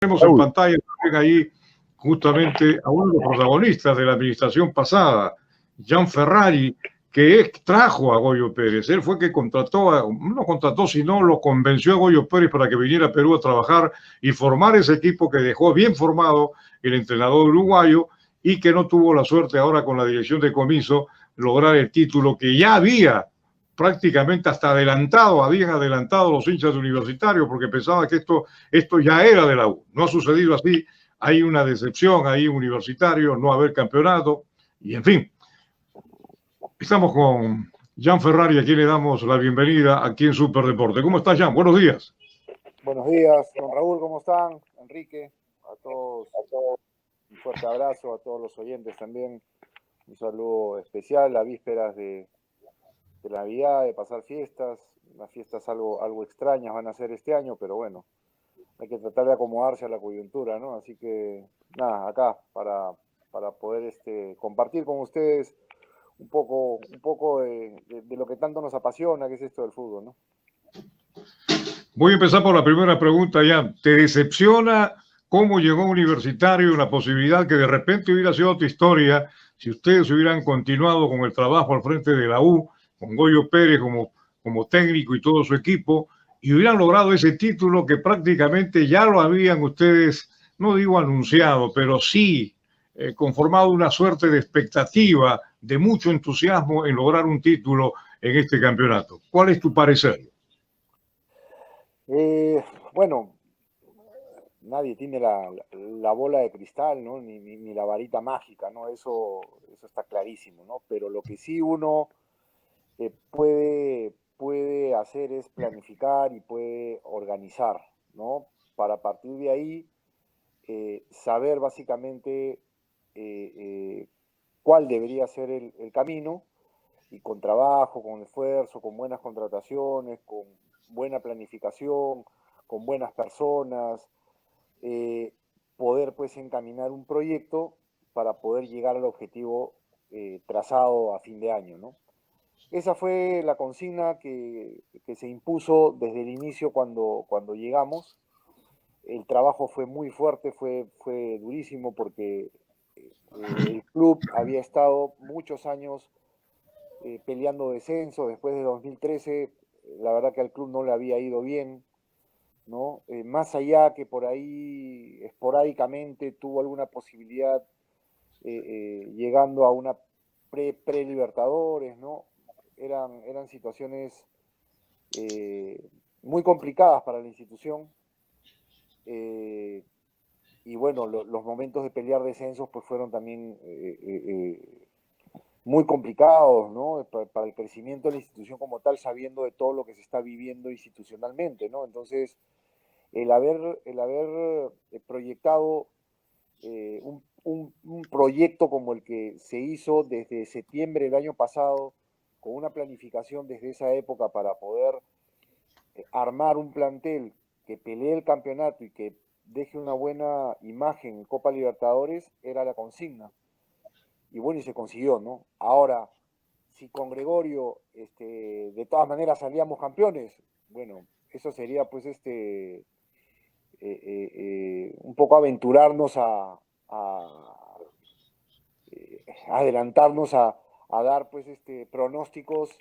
Tenemos en pantalla también ahí justamente a uno de los protagonistas de la administración pasada, Gian Ferrari, que trajo a Goyo Pérez. Él fue que no contrató, sino lo convenció a Goyo Pérez para que viniera a Perú a trabajar y formar ese equipo que dejó bien formado el entrenador uruguayo y que no tuvo la suerte ahora con la dirección de Comiso lograr el título que ya había prácticamente hasta habían adelantado los hinchas universitarios porque pensaban que esto ya era de la U. No ha sucedido así, hay una decepción ahí Universitario, no haber campeonato, y en fin. Estamos con Gian Ferrari, a quien le damos la bienvenida aquí en Superdeporte. ¿Cómo estás, Gian? Buenos días. Buenos días, don Raúl, ¿cómo están? Enrique, a todos, un fuerte abrazo, a todos los oyentes también, un saludo especial a vísperas de Navidad, de pasar fiestas. Las fiestas algo extrañas van a ser este año, pero bueno, hay que tratar de acomodarse a la coyuntura, ¿no? Así que nada, acá para poder compartir con ustedes un poco de lo que tanto nos apasiona, que es esto del fútbol, ¿no? Voy a empezar por la primera pregunta, Gian. ¿Te decepciona cómo llegó Universitario, la posibilidad que de repente hubiera sido otra historia si ustedes hubieran continuado con el trabajo al frente de la U, con Goyo Pérez como técnico y todo su equipo, y hubieran logrado ese título que prácticamente ya lo habían ustedes, no digo anunciado, pero sí conformado una suerte de expectativa, de mucho entusiasmo en lograr un título en este campeonato? ¿Cuál es tu parecer? Bueno, nadie tiene la bola de cristal, ¿no? Ni la varita mágica, ¿no? Eso está clarísimo, ¿no? Pero lo que sí uno puede hacer es planificar y puede organizar, ¿no? Para partir de ahí saber básicamente cuál debería ser el camino, y con trabajo, con esfuerzo, con buenas contrataciones, con buena planificación, con buenas personas, poder pues encaminar un proyecto para poder llegar al objetivo trazado a fin de año, ¿no? Esa fue la consigna que se impuso desde el inicio cuando llegamos. El trabajo fue muy fuerte, fue durísimo porque el club había estado muchos años peleando descenso. Después de 2013, la verdad que al club no le había ido bien, ¿no? Más allá que por ahí esporádicamente tuvo alguna posibilidad llegando a una pre-Libertadores, ¿no? Eran situaciones muy complicadas para la institución. Y bueno, los momentos de pelear descensos pues fueron también muy complicados, ¿no? Para el crecimiento de la institución como tal, sabiendo de todo lo que se está viviendo institucionalmente, ¿no? Entonces, el haber proyectado un proyecto como el que se hizo desde septiembre del año pasado, con una planificación desde esa época para poder armar un plantel que pelee el campeonato y que deje una buena imagen en Copa Libertadores, era la consigna. Y bueno, y se consiguió, ¿no? Ahora, si con Gregorio de todas maneras salíamos campeones, bueno, eso sería pues un poco aventurarnos adelantarnos a dar pues pronósticos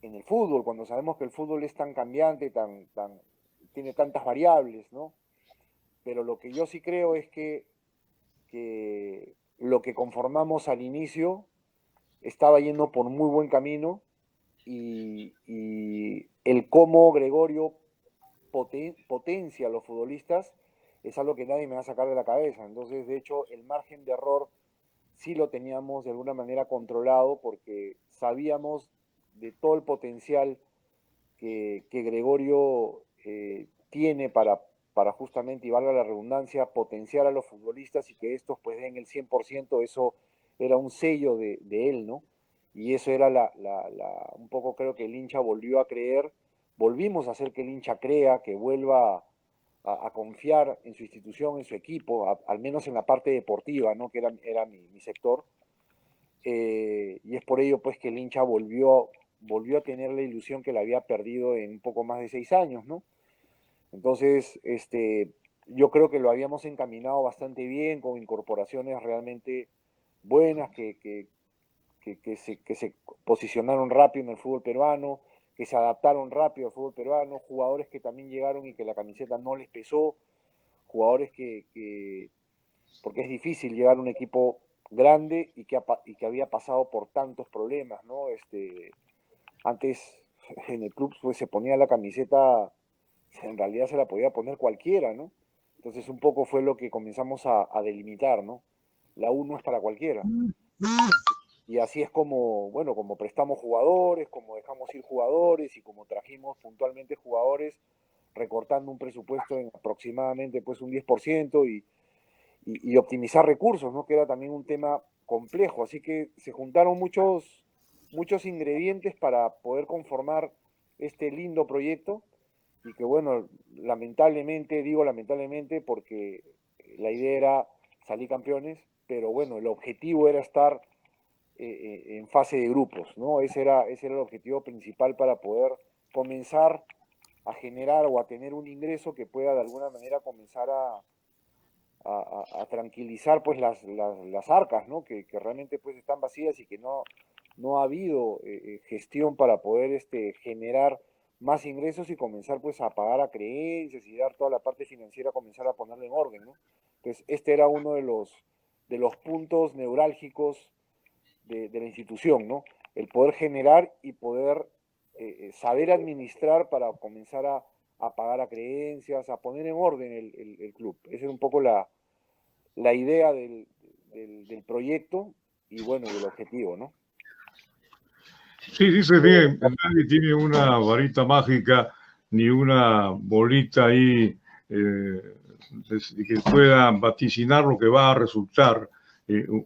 en el fútbol, cuando sabemos que el fútbol es tan cambiante, tiene tantas variables, ¿no? Pero lo que yo sí creo es que lo que conformamos al inicio estaba yendo por muy buen camino, y el cómo Gregorio potencia a los futbolistas es algo que nadie me va a sacar de la cabeza. Entonces, de hecho, el margen de error sí lo teníamos de alguna manera controlado, porque sabíamos de todo el potencial que Gregorio tiene para justamente, y valga la redundancia, potenciar a los futbolistas y que estos pues den el 100%. Eso era un sello de él, ¿no? Y eso era un poco, creo que el hincha volvió a creer, volvimos a hacer que el hincha crea, que vuelva a confiar en su institución, en su equipo, al menos en la parte deportiva, ¿no? Que era mi sector. Y es por ello pues que el hincha volvió a tener la ilusión que la había perdido en un poco más de 6 años, ¿no? Entonces, yo creo que lo habíamos encaminado bastante bien, con incorporaciones realmente buenas que se posicionaron rápido en el fútbol peruano, que se adaptaron rápido al fútbol peruano, jugadores que también llegaron y que la camiseta no les pesó, jugadores porque es difícil llegar a un equipo grande y que había pasado por tantos problemas, ¿no? Antes en el club pues, se ponía la camiseta, en realidad se la podía poner cualquiera, ¿no? Entonces un poco fue lo que comenzamos a delimitar, ¿no? La U no es para cualquiera. Y así es como, bueno, como prestamos jugadores, como dejamos ir jugadores y como trajimos puntualmente jugadores, recortando un presupuesto en aproximadamente pues un 10% y optimizar recursos, ¿no? Que era también un tema complejo. Así que se juntaron muchos ingredientes para poder conformar este lindo proyecto y que bueno, lamentablemente, digo lamentablemente porque la idea era salir campeones, pero bueno, el objetivo era estar en fase de grupos, ¿no? Ese era el objetivo principal para poder comenzar a generar o a tener un ingreso que pueda de alguna manera comenzar a tranquilizar pues las arcas, ¿no? Que realmente pues están vacías y que no ha habido gestión para poder generar más ingresos y comenzar pues a pagar a creencias y dar toda la parte financiera, comenzar a ponerla en orden, ¿no? Entonces, este era uno de los puntos neurálgicos de la institución, ¿no? El poder generar y poder saber administrar para comenzar a pagar a creencias, a poner en orden el club. Esa es un poco la idea del proyecto y bueno, y el objetivo, ¿no? Sí, dice bien, nadie tiene una varita mágica ni una bolita ahí que pueda vaticinar lo que va a resultar en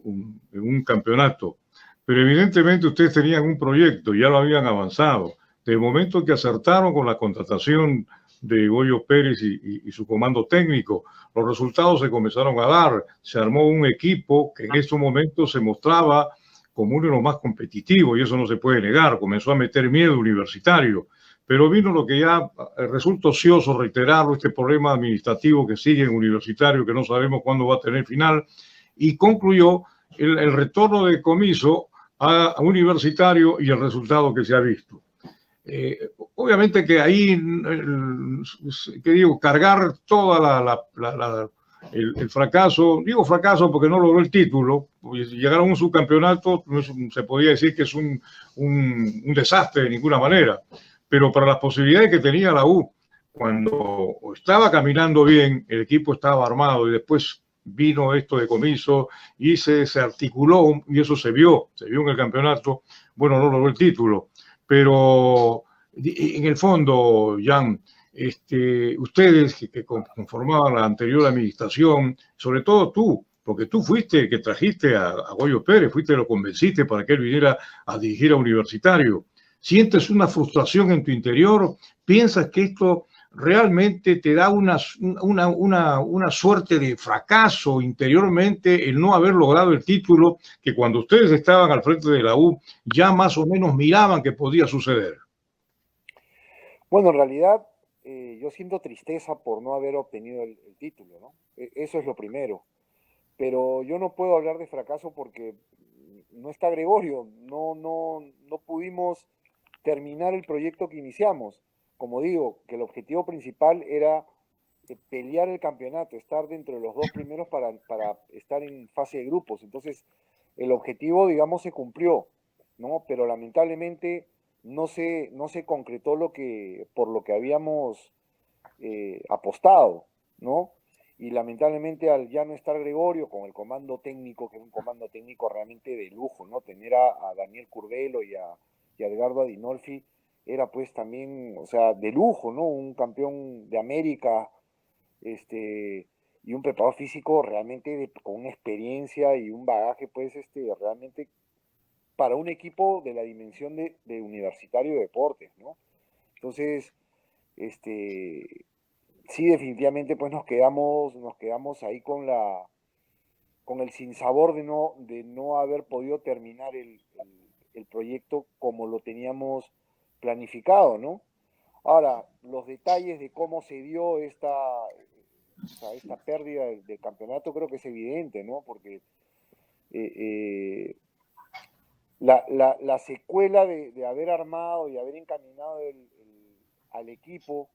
un campeonato. Pero evidentemente ustedes tenían un proyecto, ya lo habían avanzado. De momento que acertaron con la contratación de Goyo Pérez y su comando técnico, los resultados se comenzaron a dar. Se armó un equipo que en estos momentos se mostraba como uno de los más competitivos, y eso no se puede negar. Comenzó a meter miedo Universitario, pero vino lo que ya resulta ocioso reiterarlo, este problema administrativo que sigue en Universitario, que no sabemos cuándo va a tener final, y concluyó el retorno de Comiso a Universitario y el resultado que se ha visto. Obviamente que ahí, que digo, cargar toda el fracaso, digo fracaso porque no logró el título, pues llegar a un subcampeonato no se podía decir que es un desastre de ninguna manera, pero para las posibilidades que tenía la U, cuando estaba caminando bien, el equipo estaba armado y después vino esto de Comiso y se articuló y eso se vio en el campeonato, bueno, no logró el título, pero en el fondo, Jan, ustedes que conformaban la anterior administración, sobre todo tú, porque tú fuiste el que trajiste a Goyo Pérez, fuiste lo convenciste para que él viniera a dirigir a Universitario. ¿Sientes una frustración en tu interior? ¿Piensas que esto realmente te da una suerte de fracaso interiormente el no haber logrado el título que cuando ustedes estaban al frente de la U ya más o menos miraban que podía suceder? Bueno, en realidad yo siento tristeza por no haber obtenido el título, ¿no? Eso es lo primero. Pero yo no puedo hablar de fracaso porque no está Gregorio, no pudimos terminar el proyecto que iniciamos. Como digo, que el objetivo principal era pelear el campeonato, estar dentro de los dos primeros para estar en fase de grupos. Entonces, el objetivo, digamos, se cumplió, ¿no? Pero lamentablemente no se concretó por lo que habíamos apostado, ¿no? Y lamentablemente al ya no estar Gregorio con el comando técnico, que es un comando técnico realmente de lujo, ¿no? Tener a Daniel Curvelo y a Edgardo Adinolfi era pues también, o sea, de lujo, ¿no? Un campeón de América, y un preparador físico realmente con una experiencia y un bagaje pues realmente para un equipo de la dimensión de Universitario de Deportes, ¿no? Entonces, sí, definitivamente pues nos quedamos ahí con el sinsabor de no haber podido terminar el proyecto como lo teníamos planificado, ¿no? Ahora, los detalles de cómo se dio o sea, esta pérdida del campeonato creo que es evidente, ¿no? Porque la secuela de haber armado y haber encaminado al equipo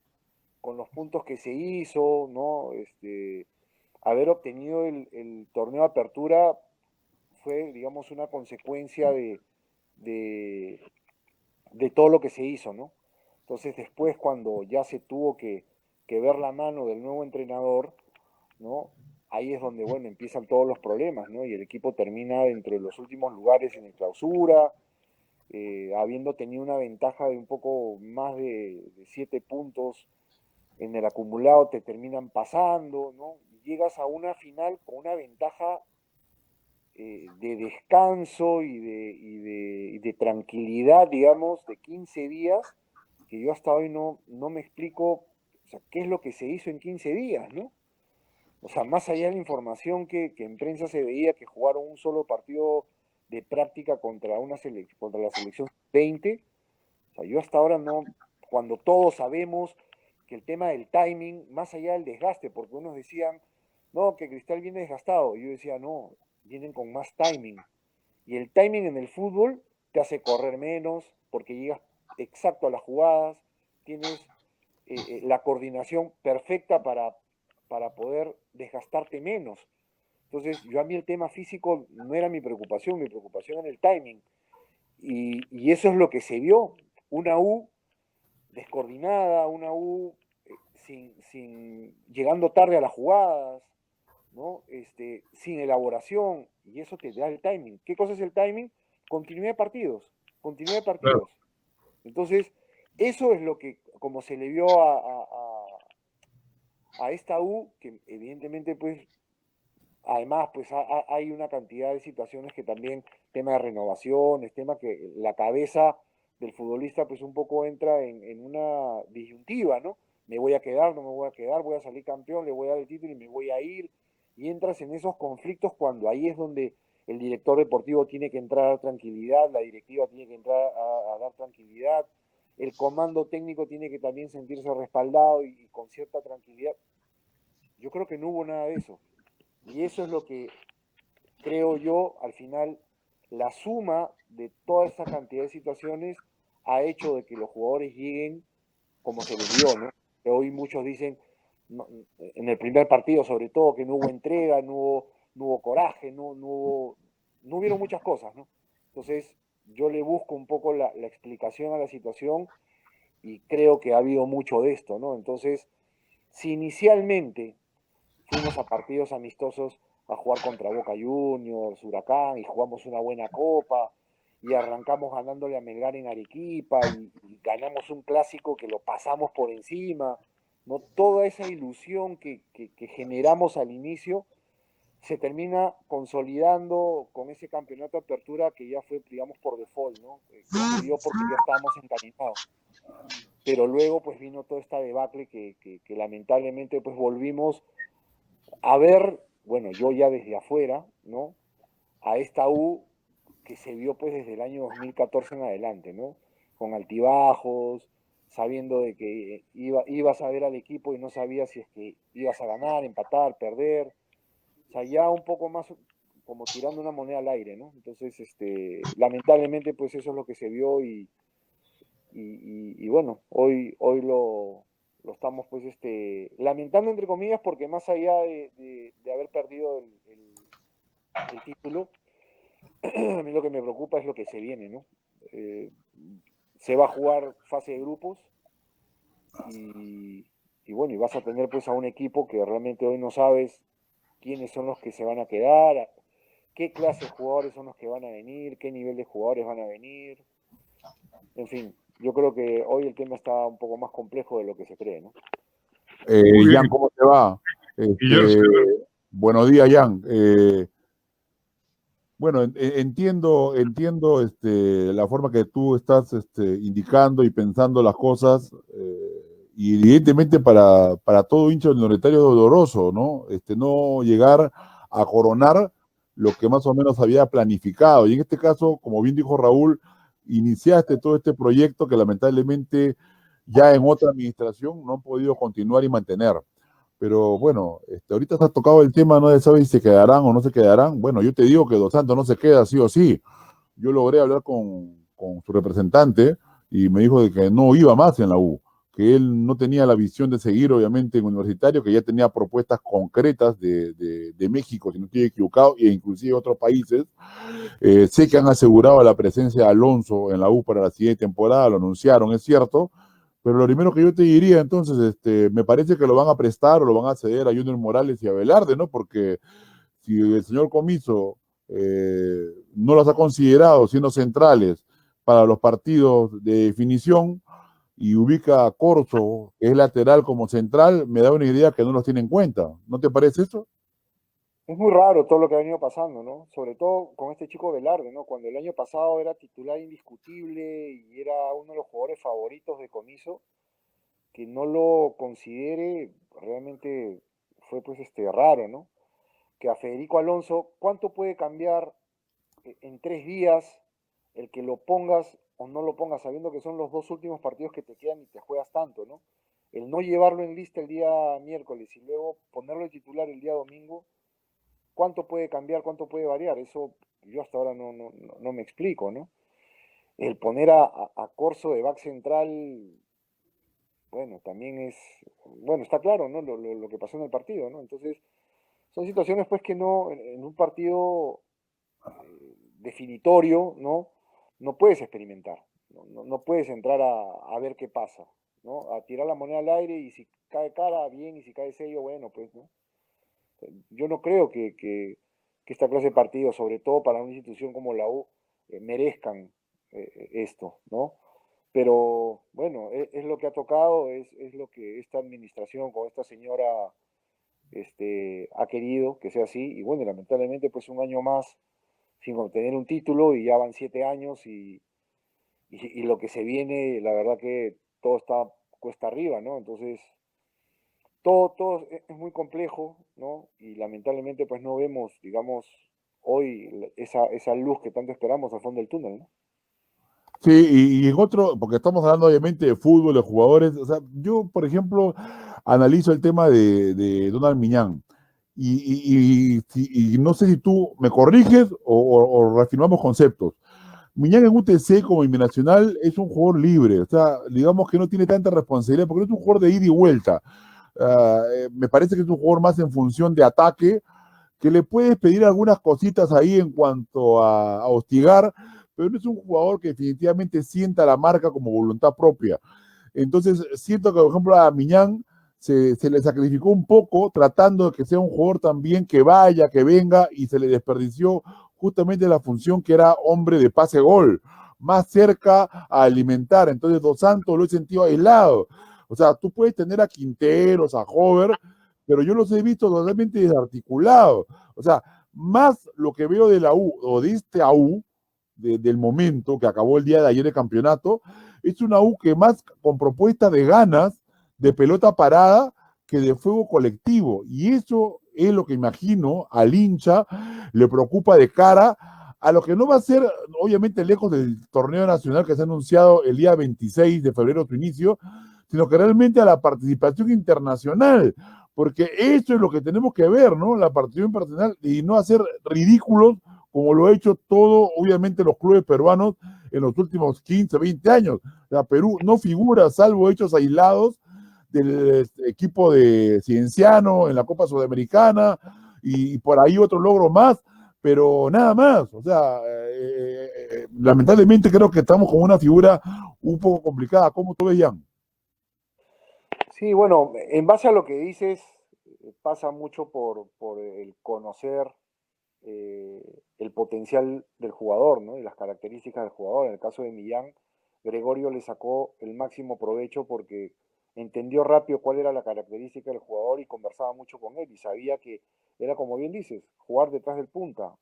con los puntos que se hizo, ¿no? Haber obtenido el torneo de apertura fue, digamos, una consecuencia de, de todo lo que se hizo, ¿no? Entonces después cuando ya se tuvo que ver la mano del nuevo entrenador, ¿no? Ahí es donde, bueno, empiezan todos los problemas, ¿no? Y el equipo termina dentro de los últimos lugares en el clausura, habiendo tenido una ventaja de un poco más de 7 puntos en el acumulado, te terminan pasando, ¿no? Y llegas a una final con una ventaja de descanso y de tranquilidad, digamos, de 15 días, que yo hasta hoy no me explico, o sea, qué es lo que se hizo en 15 días, ¿no? O sea, más allá de la información que en prensa se veía que jugaron un solo partido de práctica contra, contra la selección 20, o sea, yo hasta ahora no, cuando todos sabemos que el tema del timing, más allá del desgaste, porque unos decían, no, que Cristal viene desgastado, y yo decía, no, vienen con más timing. Y el timing en el fútbol te hace correr menos, porque llegas exacto a las jugadas, tienes la coordinación perfecta para poder desgastarte menos. Entonces, yo a mí el tema físico no era mi preocupación era el timing. Y eso es lo que se vio. Una U descoordinada, una U llegando tarde a las jugadas, ¿no? Sin elaboración, y eso te da el timing. ¿Qué cosa es el timing? Continuidad de partidos, continuidad de Claro. partidos. Entonces, eso es lo que, como se le vio a esta U, que evidentemente, pues, además, pues hay una cantidad de situaciones que también, tema de renovaciones, tema que la cabeza del futbolista, pues, un poco entra en una disyuntiva, ¿no? Me voy a quedar, no me voy a quedar, voy a salir campeón, le voy a dar el título y me voy a ir. Y entras en esos conflictos cuando ahí es donde el director deportivo tiene que entrar a dar tranquilidad, la directiva tiene que entrar a dar tranquilidad, el comando técnico tiene que también sentirse respaldado y con cierta tranquilidad. Yo creo que no hubo nada de eso. Y eso es lo que creo yo, al final, la suma de toda esa cantidad de situaciones ha hecho de que los jugadores lleguen como se les dio, ¿no? Que hoy muchos dicen, no, en el primer partido sobre todo, que no hubo entrega, no hubo coraje, no hubieron muchas cosas, ¿no? Entonces, yo le busco un poco la explicación a la situación y creo que ha habido mucho de esto, ¿no? Entonces, si inicialmente fuimos a partidos amistosos a jugar contra Boca Juniors, Huracán, y jugamos una buena copa, y arrancamos ganándole a Melgar en Arequipa, y ganamos un clásico que lo pasamos por encima, ¿no? Toda esa ilusión que generamos al inicio se termina consolidando con ese campeonato de apertura que ya fue, digamos, por default, ¿no? Que se dio porque ya estábamos encaminados. Pero luego, pues, vino toda esta debacle que lamentablemente, pues, volvimos a ver, bueno, yo ya desde afuera, ¿no? A esta U que se vio pues desde el año 2014 en adelante, ¿no? Con altibajos, sabiendo de que ibas a ver al equipo y no sabías si es que ibas a ganar, empatar, perder. O sea, ya un poco más como tirando una moneda al aire, ¿no? Entonces, lamentablemente, pues eso es lo que se vio y bueno, hoy lo estamos pues lamentando entre comillas porque más allá de haber perdido el título, a mí lo que me preocupa es lo que se viene, ¿no? Se va a jugar fase de grupos y bueno, y vas a tener pues a un equipo que realmente hoy no sabes quiénes son los que se van a quedar, qué clase de jugadores son los que van a venir, qué nivel de jugadores van a venir, en fin, yo creo que hoy el tema está un poco más complejo de lo que se cree, ¿no? Muy Jan, bien. ¿cómo te va? Y ya se Buenos días, Jan. Bueno, entiendo la forma que tú estás indicando y pensando las cosas, y evidentemente para todo hincha minoritario es doloroso, ¿no? No llegar a coronar lo que más o menos había planificado. Y en este caso, como bien dijo Raúl, iniciaste todo este proyecto que lamentablemente ya en otra administración no han podido continuar y mantener. Pero bueno, ahorita se ha tocado el tema, no de saber si se quedarán o no se quedarán. Bueno, yo te digo que Dos Santos no se queda sí o sí. Yo logré hablar con su representante y me dijo de que no iba más en la U, que él no tenía la visión de seguir, obviamente, en Universitario, que ya tenía propuestas concretas de México, si no estoy equivocado, e inclusive otros países. Sé que han asegurado la presencia de Alonso en la U para la siguiente temporada, lo anunciaron, es cierto, pero lo primero que yo te diría, entonces, me parece que lo van a prestar o lo van a ceder a Junior Morales y a Velarde, ¿no? Porque si el señor Comiso no los ha considerado siendo centrales para los partidos de definición y ubica a Corso, que es lateral, como central, me da una idea que no los tiene en cuenta. ¿No te parece eso? Es muy raro todo lo que ha venido pasando, ¿no? Sobre todo con este chico Velarde, ¿no? Cuando el año pasado era titular indiscutible y era uno de los jugadores favoritos de Comiso, que no lo considere realmente fue pues raro, ¿no? Que a Federico Alonso, ¿cuánto puede cambiar en 3 días el que lo pongas o no lo pongas, sabiendo que son los 2 últimos partidos que te quedan y te juegas tanto, ¿no? El no llevarlo en lista el día miércoles y luego ponerlo de titular el día domingo, ¿cuánto puede cambiar, cuánto puede variar? Eso yo hasta ahora no me explico, ¿no? El poner a Corso de back central, bueno, también es, bueno, está claro, ¿no? Lo que pasó en el partido, ¿no? Entonces, son situaciones pues que no, en un partido definitorio, ¿no? No puedes experimentar, no puedes entrar a ver qué pasa, ¿no? A tirar la moneda al aire y si cae cara, bien, y si cae sello, bueno, pues, ¿no? Yo no creo que esta clase de partidos, sobre todo para una institución como la U, merezcan esto, ¿no? Pero bueno, es lo que ha tocado, es lo que esta administración con esta señora ha querido que sea así, y bueno, lamentablemente pues un año más sin obtener un título y ya van 7 años y lo que se viene, la verdad que todo está cuesta arriba, ¿no? Entonces, todo es muy complejo, ¿no? Y lamentablemente pues no vemos, digamos, hoy esa luz que tanto esperamos al fondo del túnel, ¿no? Sí, y en otro, porque estamos hablando obviamente de fútbol, de jugadores, o sea, yo, por ejemplo, analizo el tema de Donald Miñán, y no sé si tú me corriges o reafirmamos conceptos. Miñán en UTC como binacional es un jugador libre, o sea, digamos que no tiene tanta responsabilidad, porque no es un jugador de ida y vuelta. Me parece que es un jugador más en función de ataque, que le puedes pedir algunas cositas ahí en cuanto a hostigar, pero no es un jugador que definitivamente sienta la marca como voluntad propia. Entonces, siento que, por ejemplo, a Miñán se le sacrificó un poco tratando de que sea un jugador también que vaya, que venga, y se le desperdició justamente la función que era hombre de pase-gol, más cerca a alimentar. Entonces, Dos Santos lo he sentido aislado. O sea, tú puedes tener a Quinteros, a Hover, pero yo los he visto totalmente desarticulados. O sea, más lo que veo de la U o de este AU, del momento que acabó el día de ayer el campeonato, es una U que más con propuestas de ganas, de pelota parada, que de fuego colectivo. Y eso es lo que imagino al hincha le preocupa de cara a lo que no va a ser, obviamente, lejos del torneo nacional que se ha anunciado el día 26 de febrero, su inicio, sino que realmente a la participación internacional, porque eso es lo que tenemos que ver, ¿no? La participación internacional y no hacer ridículos como lo ha hecho todo, obviamente, los clubes peruanos en los últimos 15, 20 años. O sea, Perú no figura, salvo hechos aislados, del equipo de Cienciano en la Copa Sudamericana y por ahí otro logro más, pero nada más. O sea, lamentablemente creo que estamos con una figura un poco complicada. ¿Cómo tú ves, Jan? Sí, bueno, en base a lo que dices, pasa mucho por el conocer el potencial del jugador, ¿no? Y las características del jugador. En el caso de Millán, Gregorio le sacó el máximo provecho porque entendió rápido cuál era la característica del jugador y conversaba mucho con él y sabía que era, como bien dices, jugar detrás del punta.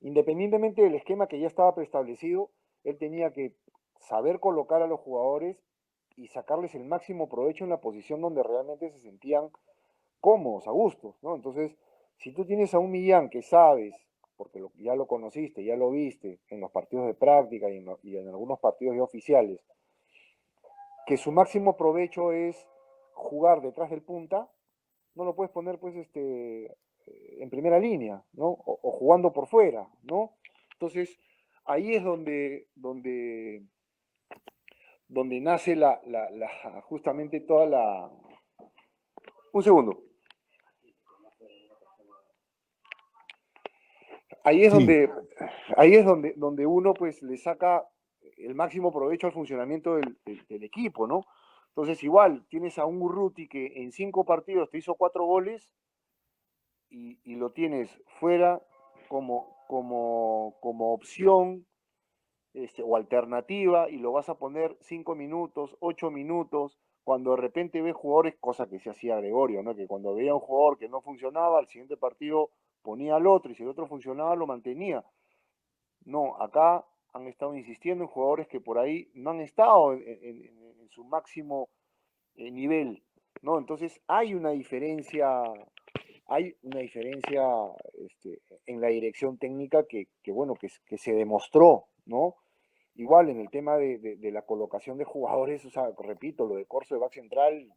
Independientemente del esquema que ya estaba preestablecido, él tenía que saber colocar a los jugadores y sacarles el máximo provecho en la posición donde realmente se sentían cómodos, a gusto, ¿no? Entonces, si tú tienes a un Millán que sabes, porque ya lo conociste, ya lo viste en los partidos de práctica y en algunos partidos ya oficiales, que su máximo provecho es jugar detrás del punta, no lo puedes poner pues en primera línea, ¿no? O jugando por fuera, ¿no? Entonces, ahí es donde nace justamente toda la... Un segundo. Ahí es Sí, donde uno pues le saca el máximo provecho al funcionamiento del equipo, ¿no? Entonces igual, tienes a un Urruti que en 5 partidos te hizo 4 goles y lo tienes fuera como opción o alternativa y lo vas a poner 5 minutos, 8 minutos, cuando de repente ves jugadores, cosa que se hacía Gregorio, ¿no? Que cuando veía un jugador que no funcionaba, al siguiente partido ponía al otro y si el otro funcionaba lo mantenía. No, acá han estado insistiendo en jugadores que por ahí no han estado en su máximo nivel, ¿no? Entonces hay una diferencia en la dirección técnica bueno, que se demostró, ¿no? Igual en el tema de la colocación de jugadores, o sea, repito, lo de Corso de back central,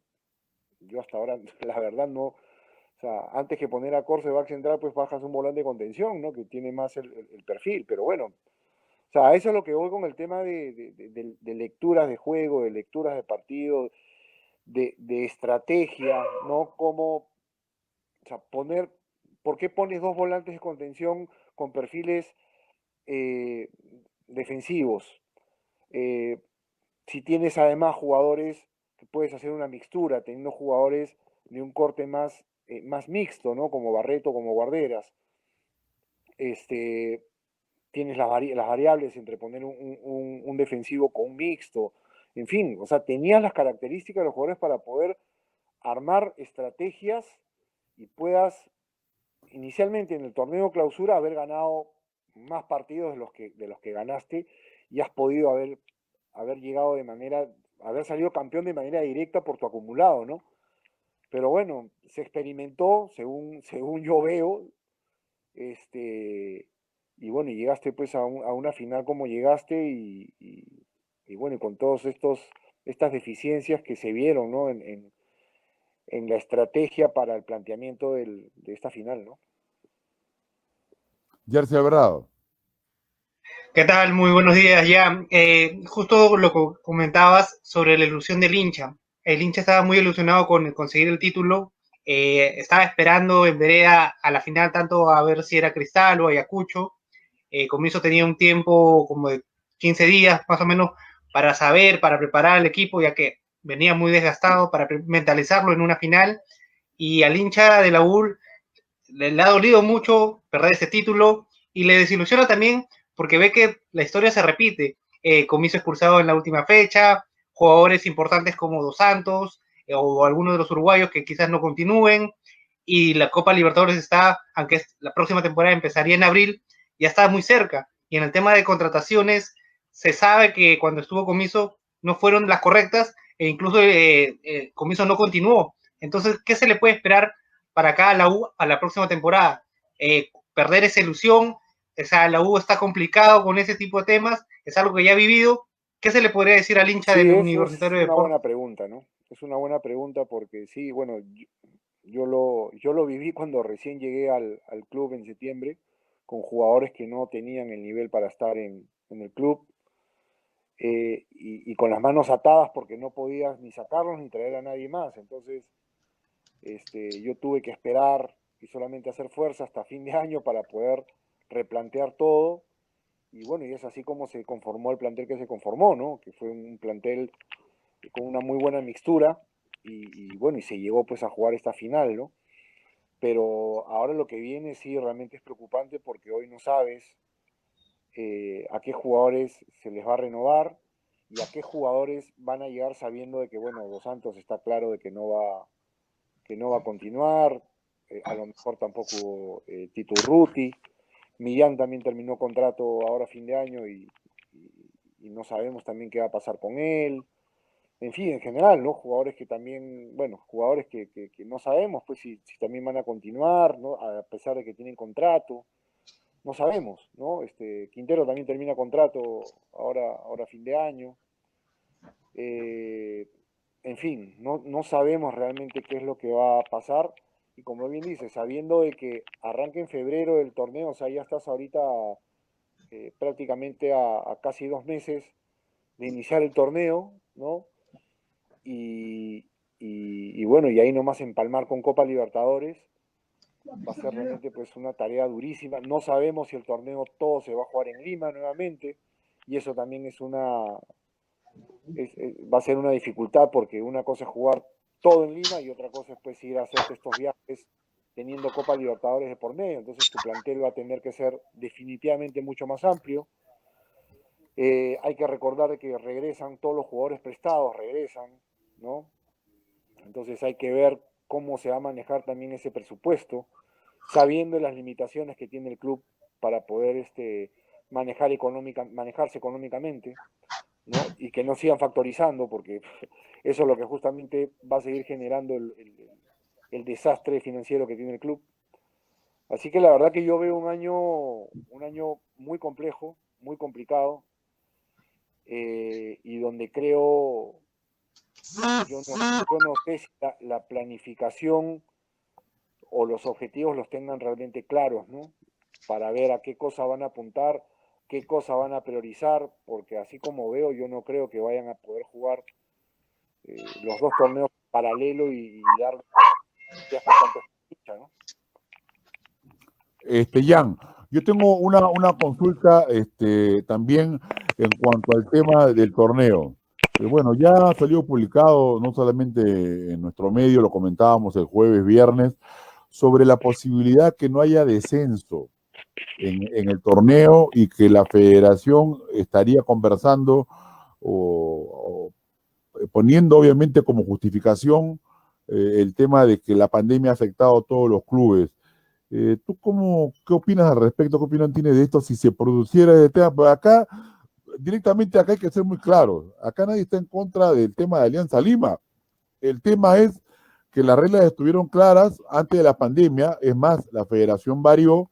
yo hasta ahora, la verdad, no, o sea, antes que poner a Corso de back central, pues bajas un volante de contención, ¿no? Que tiene más el perfil, pero bueno, o sea, eso es lo que voy con el tema de lecturas de juego, de lecturas de partido, de estrategia, ¿no? Cómo, o sea, ¿por qué pones 2 volantes de contención con perfiles eh, defensivos? Eh, si tienes además jugadores que puedes hacer una mixtura, teniendo jugadores de un corte más mixto, ¿no? Como Barreto, como Guarderas. Este, tienes las variables entre poner un defensivo con un mixto. En fin, o sea, tenías las características de los jugadores para poder armar estrategias y puedas inicialmente en el torneo clausura haber ganado más partidos de los que ganaste y has podido haber llegado haber salido campeón de manera directa por tu acumulado, ¿no? Pero bueno, se experimentó, según yo veo, y bueno, y llegaste pues a una final como llegaste y bueno, y con todos estas deficiencias que se vieron, ¿no? En la estrategia para el planteamiento de esta final, ¿no? Jersey Alvarado. ¿Qué tal? Muy buenos días ya. Justo lo que comentabas sobre la ilusión del hincha. El hincha estaba muy ilusionado con conseguir el título. Estaba esperando en vereda a la final tanto a ver si era Cristal o Ayacucho. Comienzo tenía un tiempo como de 15 días más o menos para saber, para preparar el equipo, ya que venía muy desgastado, para mentalizarlo en una final. Y al hincha de la UL le ha dolido mucho perder ese título y le desilusiona también porque ve que la historia se repite. Comiso expulsado en la última fecha, jugadores importantes como Dos Santos o algunos de los uruguayos que quizás no continúen, y la Copa Libertadores está, aunque la próxima temporada empezaría en abril, ya está muy cerca. Y en el tema de contrataciones, se sabe que cuando estuvo Comiso no fueron las correctas e incluso Comiso no continuó. Entonces, ¿qué se le puede esperar para acá a la U a la próxima temporada? Perder esa ilusión, o sea, la U está complicado con ese tipo de temas, es algo que ya ha vivido. ¿Qué se le podría decir al hincha Sí, del eso es Universitario de una Deportes? buena pregunta, ¿no? Es una buena pregunta porque sí, bueno, yo lo viví cuando recién llegué al club en septiembre, con jugadores que no tenían el nivel para estar en el club, y con las manos atadas porque no podías ni sacarlos ni traer a nadie más. Entonces, yo tuve que esperar y solamente hacer fuerza hasta fin de año para poder replantear todo. Y bueno, y es así como se conformó el plantel que se conformó, ¿no? Que fue un plantel con una muy buena mixtura y bueno, y se llegó pues a jugar esta final, ¿no? Pero ahora lo que viene sí realmente es preocupante porque hoy no sabes a qué jugadores se les va a renovar y a qué jugadores van a llegar sabiendo de que, bueno, Dos Santos está claro de que no va a continuar, a lo mejor tampoco Tito Urruti, Millán también terminó contrato ahora a fin de año y no sabemos también qué va a pasar con él. En fin, en general, ¿no? Jugadores que también, bueno, jugadores que no sabemos, pues si también van a continuar, ¿no? A pesar de que tienen contrato, no sabemos, ¿no? Quintero también termina contrato ahora a fin de año. Eh, en fin, no sabemos realmente qué es lo que va a pasar. y como bien dices, sabiendo de que arranca en febrero el torneo, o sea, ya estás ahorita prácticamente a casi 2 meses de iniciar el torneo, ¿no? Y, y bueno, y ahí nomás empalmar con Copa Libertadores va a ser realmente pues una tarea durísima. No sabemos si el torneo todo se va a jugar en Lima nuevamente, y eso también va a ser una dificultad, porque una cosa es jugar todo en Lima y otra cosa es pues ir a hacerte estos viajes teniendo Copa Libertadores de por medio. Entonces tu plantel va a tener que ser definitivamente mucho más amplio. Hay que recordar que regresan todos los jugadores prestados, regresan, ¿no? Entonces hay que ver cómo se va a manejar también ese presupuesto, sabiendo las limitaciones que tiene el club para poder manejarse económicamente, ¿no? Y que no sigan factorizando, porque eso es lo que justamente va a seguir generando el desastre financiero que tiene el club. Así que la verdad que yo veo un año muy complejo, muy complicado, y donde creo, yo no sé si la planificación o los objetivos los tengan realmente claros, ¿no? Para ver a qué cosa van a apuntar, qué cosa van a priorizar, porque así como veo, yo no creo que vayan a poder jugar los dos torneos paralelo y dar ya bastante ficha, ¿no? Jan, yo tengo una consulta también en cuanto al tema del torneo. Bueno, ya salió publicado, no solamente en nuestro medio, lo comentábamos el jueves, viernes, sobre la posibilidad que no haya descenso en el torneo y que la federación estaría conversando o poniendo obviamente como justificación el tema de que la pandemia ha afectado a todos los clubes. ¿Tú qué opinas al respecto? ¿Qué opinión tienes de esto si se produciera el tema? Pues acá, directamente acá hay que ser muy claro. Acá nadie está en contra del tema de Alianza Lima. El tema es que las reglas estuvieron claras antes de la pandemia. Es más, la federación varió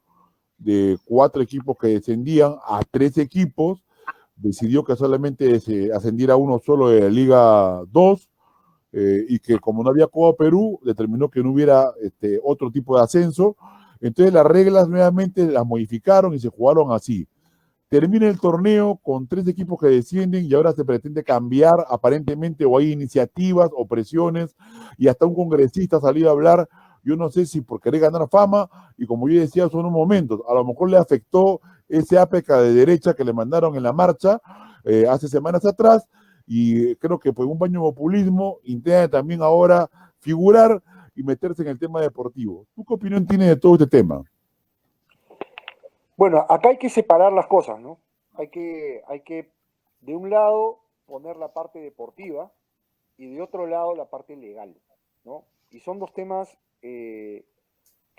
de 4 equipos que descendían a 3 equipos. Decidió que solamente se ascendiera uno solo de la Liga 2, y que como no había Copa Perú, determinó que no hubiera otro tipo de ascenso. Entonces las reglas nuevamente las modificaron y se jugaron así. Termina el torneo con 3 equipos que descienden y ahora se pretende cambiar aparentemente, o hay iniciativas o presiones, y hasta un congresista ha salido a hablar, yo no sé si por querer ganar fama, y como yo decía hace unos momentos, a lo mejor le afectó ese APK de derecha que le mandaron en la marcha hace semanas atrás, y creo que por un baño de populismo intenta también ahora figurar y meterse en el tema deportivo. ¿Tú qué opinión tienes de todo este tema? Bueno, acá hay que separar las cosas, ¿no? Hay que, de un lado, poner la parte deportiva y de otro lado la parte legal, ¿no? Y son dos temas que,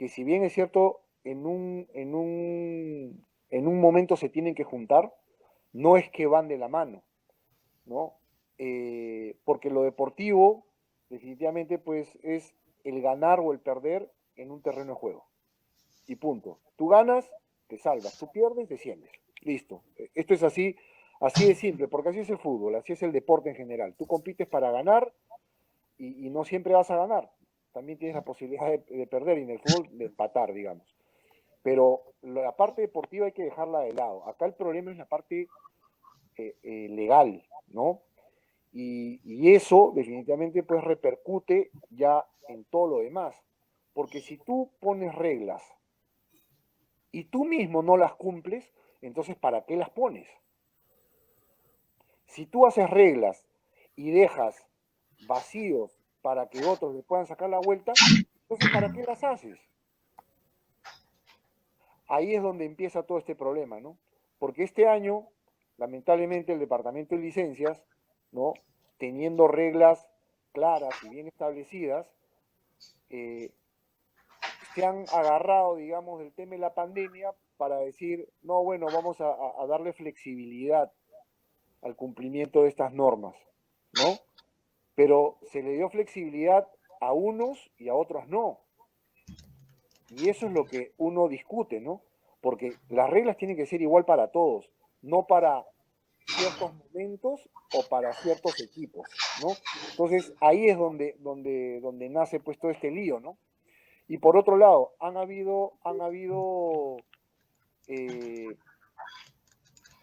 si bien es cierto, en un momento se tienen que juntar, no es que van de la mano, ¿no? Porque lo deportivo, definitivamente, pues es el ganar o el perder en un terreno de juego. Y punto. Tú ganas, te salvas. Tú pierdes, desciendes. Listo. Esto es así de simple, porque así es el fútbol, así es el deporte en general. Tú compites para ganar y no siempre vas a ganar. También tienes la posibilidad de perder, y en el fútbol de empatar, digamos. Pero la parte deportiva hay que dejarla de lado. Acá el problema es la parte legal, ¿no? Y eso definitivamente pues repercute ya en todo lo demás. Porque si tú pones reglas y tú mismo no las cumples, entonces ¿para qué las pones? Si tú haces reglas y dejas vacíos para que otros le puedan sacar la vuelta, entonces ¿para qué las haces? Ahí es donde empieza todo este problema, ¿no? Porque este año, lamentablemente, el Departamento de Licencias, ¿no? Teniendo reglas claras y bien establecidas, se han agarrado, digamos, del tema de la pandemia para decir, no, bueno, vamos a darle flexibilidad al cumplimiento de estas normas, ¿no? Pero se le dio flexibilidad a unos y a otros no. Y eso es lo que uno discute, ¿no? Porque las reglas tienen que ser igual para todos, no para ciertos momentos o para ciertos equipos, ¿no? Entonces ahí es donde nace pues todo este lío, ¿no? Y por otro lado, han habido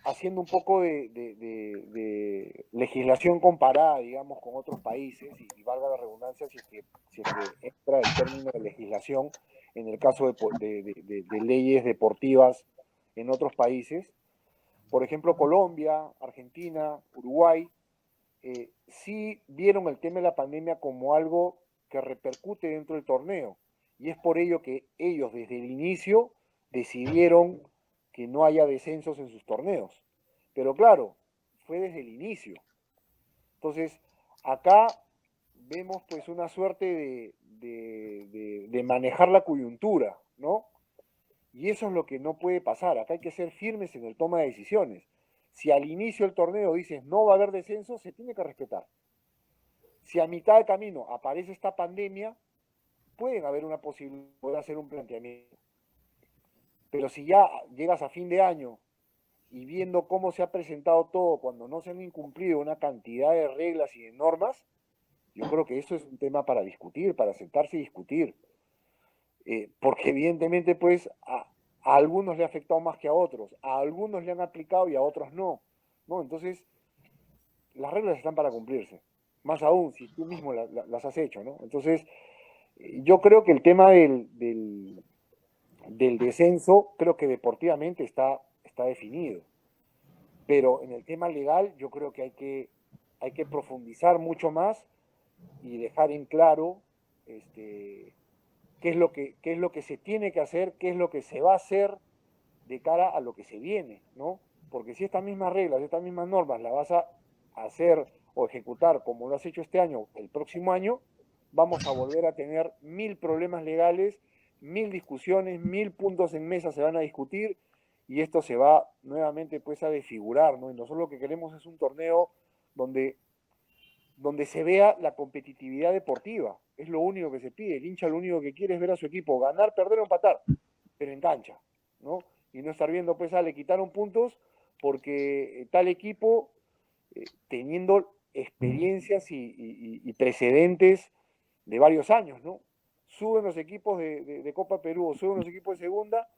haciendo un poco de legislación comparada, digamos, con otros países, y valga la redundancia si es que entra el término de legislación en el caso de leyes deportivas en otros países. Por ejemplo, Colombia, Argentina, Uruguay, sí vieron el tema de la pandemia como algo que repercute dentro del torneo. Y es por ello que ellos desde el inicio decidieron que no haya descensos en sus torneos. Pero claro, fue desde el inicio. Entonces, acá vemos pues una suerte de manejar la coyuntura, ¿no? Y eso es lo que no puede pasar. Acá hay que ser firmes en el toma de decisiones. Si al inicio del torneo dices no va a haber descenso, se tiene que respetar. Si a mitad de camino aparece esta pandemia, pueden haber una posibilidad de hacer un planteamiento. Pero si ya llegas a fin de año y viendo cómo se ha presentado todo, cuando no se han incumplido una cantidad de reglas y de normas, yo creo que eso es un tema para discutir, para sentarse y discutir. Porque evidentemente pues a algunos le ha afectado más que a otros, a algunos le han aplicado y a otros no. Entonces, las reglas están para cumplirse, más aún si tú mismo las has hecho, ¿no? Entonces, yo creo que el tema del descenso, creo que deportivamente está definido. Pero en el tema legal, yo creo que hay que profundizar mucho más y dejar en claro qué es lo que se tiene que hacer, qué es lo que se va a hacer de cara a lo que se viene, ¿no? Porque si estas mismas reglas, estas mismas normas las vas a hacer o ejecutar como lo has hecho este año, el próximo año, vamos a volver a tener 1000 problemas legales, 1000 discusiones, 1000 puntos en mesa se van a discutir y esto se va nuevamente pues a desfigurar, ¿no? Y nosotros lo que queremos es un torneo donde se vea la competitividad deportiva. Es lo único que se pide. El hincha lo único que quiere es ver a su equipo ganar, perder o empatar, pero en cancha, ¿no? Y no estar viendo, pues, le quitaron puntos porque tal equipo, teniendo experiencias y precedentes de varios años, ¿no? Suben los equipos de Copa Perú o suben los equipos de segunda,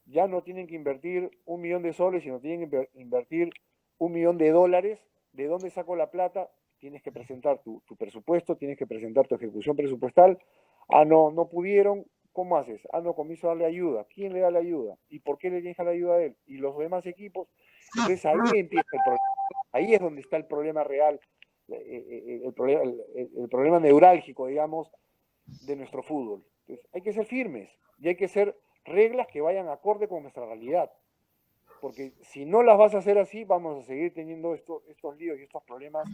ya no tienen que invertir $1 millón, sino tienen que invertir $1 millón. ¿De dónde saco la plata? Tienes que presentar tu presupuesto, tienes que presentar tu ejecución presupuestal. No pudieron, ¿cómo haces? No comienzo a darle ayuda. ¿Quién le da la ayuda? ¿Y por qué le deja la ayuda a él? ¿Y los demás equipos? Entonces ahí empieza el problema. Ahí es donde está el problema real, el problema neurálgico, digamos, de nuestro fútbol. Entonces hay que ser firmes y hay que ser reglas que vayan acorde con nuestra realidad. Porque si no las vas a hacer así, vamos a seguir teniendo estos líos y estos problemas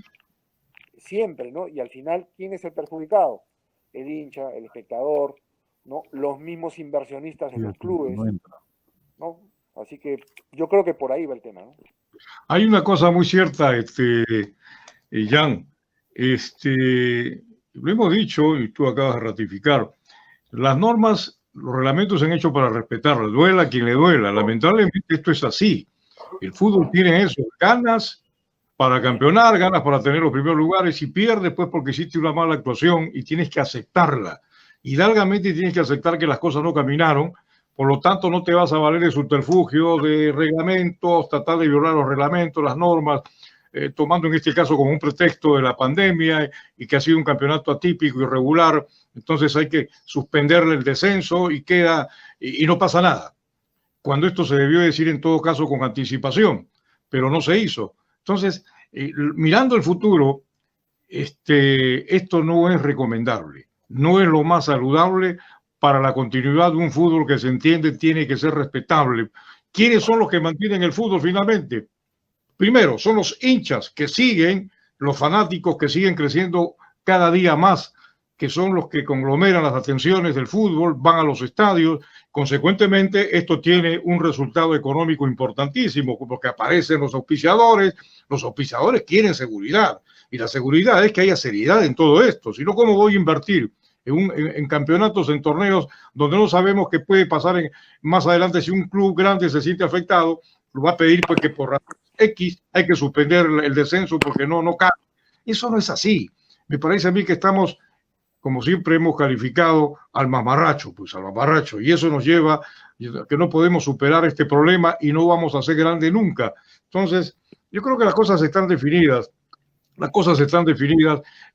siempre, ¿no? Y al final, ¿quién es el perjudicado? El hincha, el espectador, ¿no? Los mismos inversionistas en los clubes, ¿no? Así que yo creo que por ahí va el tema, ¿no? Hay una cosa muy cierta, Jan, lo hemos dicho y tú acabas de ratificar, las normas, los reglamentos se han hecho para respetarlas, duela a quien le duela. Lamentablemente esto es así. El fútbol tiene eso, ganas para campeonar, ganas para tener los primeros lugares y pierdes pues porque hiciste una mala actuación y tienes que aceptarla. Hidalgamente tienes que aceptar que las cosas no caminaron, por lo tanto no te vas a valer de subterfugio, de reglamentos, tratar de violar los reglamentos, las normas, tomando en este caso como un pretexto de la pandemia y que ha sido un campeonato atípico, irregular, entonces hay que suspenderle el descenso y no pasa nada. Cuando esto se debió decir en todo caso con anticipación, pero no se hizo. Entonces, mirando el futuro, esto no es recomendable, no es lo más saludable para la continuidad de un fútbol que se entiende tiene que ser respetable. ¿Quiénes son los que mantienen el fútbol finalmente? Primero, son los hinchas que siguen, los fanáticos que siguen creciendo cada día más, que son los que conglomeran las atenciones del fútbol, van a los estadios. Consecuentemente, esto tiene un resultado económico importantísimo, porque aparecen los auspiciadores quieren seguridad, y la seguridad es que haya seriedad en todo esto, si no, ¿cómo voy a invertir en campeonatos, en torneos donde no sabemos qué puede pasar más adelante si un club grande se siente afectado? Lo va a pedir pues que por X hay que suspender el descenso porque no cabe. Eso no es así. Me parece a mí que estamos como siempre hemos calificado, al mamarracho, y eso nos lleva a que no podemos superar este problema y no vamos a ser grande nunca. Entonces, yo creo que las cosas están definidas,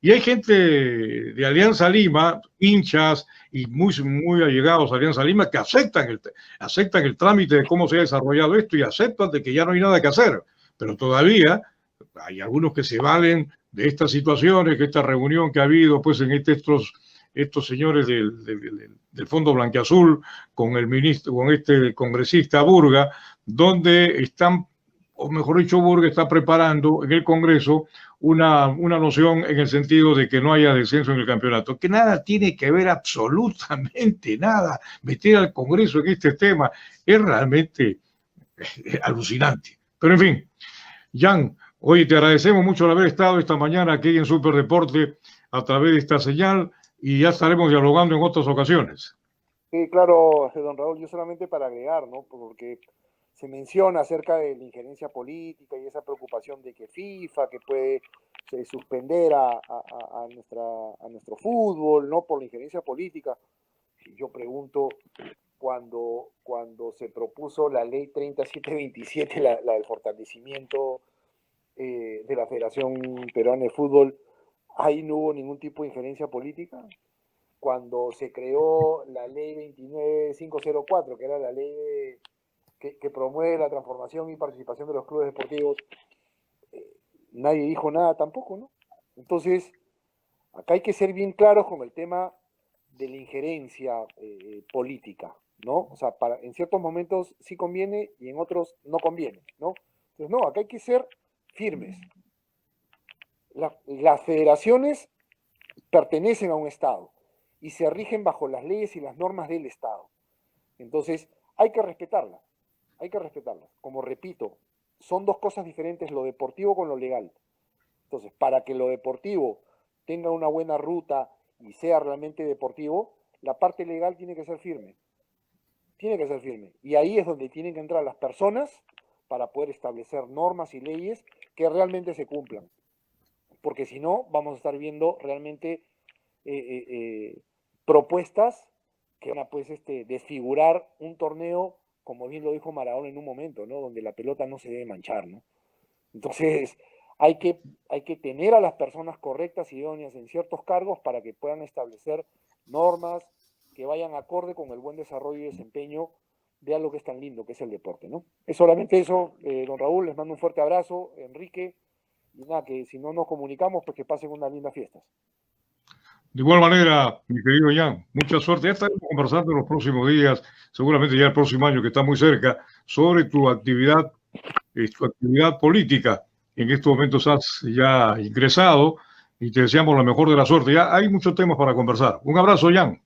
y hay gente de Alianza Lima, hinchas y muy allegados a Alianza Lima, que aceptan el trámite de cómo se ha desarrollado esto y aceptan de que ya no hay nada que hacer, pero todavía hay algunos que se valen de estas situaciones, que esta reunión que ha habido pues en estos señores del Fondo Blanquiazul con el ministro, con este congresista Burga, donde están, o mejor dicho, Burga está preparando en el Congreso una noción en el sentido de que no haya descenso en el campeonato, que nada tiene que ver, absolutamente nada. Meter al Congreso en este tema es realmente alucinante. Pero en fin, Jan, hoy te agradecemos mucho el haber estado esta mañana aquí en Superdeporte a través de esta señal y ya estaremos dialogando en otras ocasiones. Sí, claro, don Raúl, yo solamente para agregar, ¿no? Porque se menciona acerca de la injerencia política y esa preocupación de que FIFA, que puede suspender a nuestro fútbol, ¿no? Por la injerencia política. Y yo pregunto, cuando se propuso la ley 3727, la del fortalecimiento de la Federación Peruana de Fútbol, ahí no hubo ningún tipo de injerencia política. Cuando se creó la ley 29504, que era la ley que promueve la transformación y participación de los clubes deportivos, nadie dijo nada tampoco, ¿no? Entonces, acá hay que ser bien claros con el tema de la injerencia política, ¿no? O sea, en ciertos momentos sí conviene y en otros no conviene, ¿no? Entonces, no, acá hay que ser firmes. Las federaciones pertenecen a un Estado y se rigen bajo las leyes y las normas del Estado. Entonces, hay que respetarlas. Como repito, son dos cosas diferentes, lo deportivo con lo legal. Entonces, para que lo deportivo tenga una buena ruta y sea realmente deportivo, la parte legal tiene que ser firme. Y ahí es donde tienen que entrar las personas para poder establecer normas y leyes que realmente se cumplan. Porque si no, vamos a estar viendo realmente propuestas que van a pues, desfigurar un torneo, como bien lo dijo Maradona en un momento, ¿no? Donde la pelota no se debe manchar, ¿no? Entonces, hay que tener a las personas correctas y idóneas en ciertos cargos para que puedan establecer normas que vayan acorde con el buen desarrollo y desempeño de algo que es tan lindo, que es el deporte, ¿no? Es solamente eso, don Raúl, les mando un fuerte abrazo, Enrique, y nada, que si no nos comunicamos, pues que pasen unas lindas fiestas. De igual manera, mi querido Jan, mucha suerte. Ya estaremos conversando en los próximos días, seguramente ya el próximo año que está muy cerca, sobre tu actividad política. En estos momentos has ya ingresado y te deseamos la mejor de la suerte. Ya hay muchos temas para conversar. Un abrazo, Jan.